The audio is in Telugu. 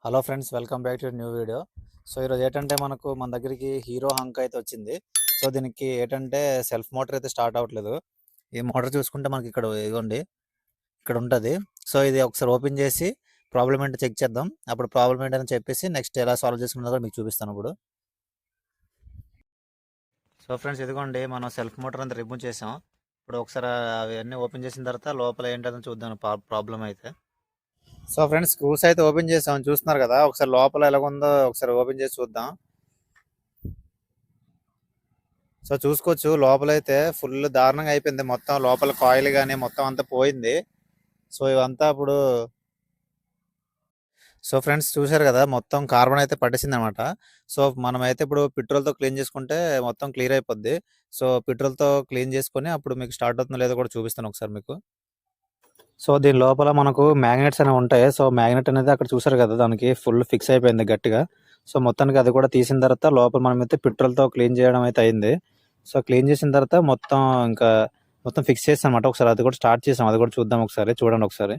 Hello friends, welcome back to new video. So ఈరోజు ఏంటంటే మన దగ్గరికి హీరో హంక్ అయితే వచ్చింది. సో దీనికి ఏంటంటే సెల్ఫ్ మోటార్ అయితే స్టార్ట్ అవ్వట్లేదు. ఈ మోటార్ చూసుకుంటే మనకి ఇక్కడ ఇదిగోండి, ఇక్కడ ఉంటుంది. సో ఇది ఒకసారి ఓపెన్ చేసి ప్రాబ్లం ఏంటో చెక్ చేద్దాం. అప్పుడు ప్రాబ్లం ఏంటని చెప్పేసి నెక్స్ట్ ఎలా సాల్వ్ చేసుకున్నదో కూడా మీకు చూపిస్తాను ఇప్పుడు. సో ఫ్రెండ్స్, ఇదిగోండి మనం సెల్ఫ్ మోటార్ అంతా రిమూవ్ చేసాం. ఇప్పుడు ఒకసారి అవన్నీ ఓపెన్ చేసిన తర్వాత లోపల ఏంటని చూద్దాం ప్రాబ్లం అయితే. సో ఫ్రెండ్స్, స్క్రూస్ అయితే ఓపెన్ చేసాం, చూస్తున్నారు కదా. ఒకసారి లోపల ఎలాగుందో ఒకసారి ఓపెన్ చేసి చూద్దాం. సో చూసుకోవచ్చు, లోపల అయితే ఫుల్ దారుణంగా అయిపోయింది. మొత్తం లోపల కాయిల్ కానీ మొత్తం అంతా పోయింది. సో ఇవంతా ఇప్పుడు సో ఫ్రెండ్స్ చూశారు కదా, మొత్తం కార్బన్ అయితే పట్టేసింది అనమాట. సో మనమైతే ఇప్పుడు పెట్రోల్తో క్లీన్ చేసుకుంటే మొత్తం క్లియర్ అయిపోద్ది. సో పెట్రోల్తో క్లీన్ చేసుకొని అప్పుడు మీకు స్టార్ట్ అవుతుందో లేదో కూడా చూపిస్తాను ఒకసారి మీకు. సో దీని లోపల మనకు మ్యాగ్నెట్స్ అనేవి ఉంటాయి. సో మ్యాగ్నెట్ అనేది అక్కడ చూసారు కదా, దానికి ఫుల్ ఫిక్స్ అయిపోయింది గట్టిగా. సో మొత్తానికి అది కూడా తీసిన తర్వాత లోపల మనమైతే పెట్రోల్తో క్లీన్ చేయడం అయితే అయింది. సో క్లీన్ చేసిన తర్వాత మొత్తం ఇంకా మొత్తం ఫిక్స్ చేసాం అనమాట. ఒకసారి అది కూడా స్టార్ట్ చేసాం, అది కూడా చూద్దాం ఒకసారి. చూడండి ఒకసారి.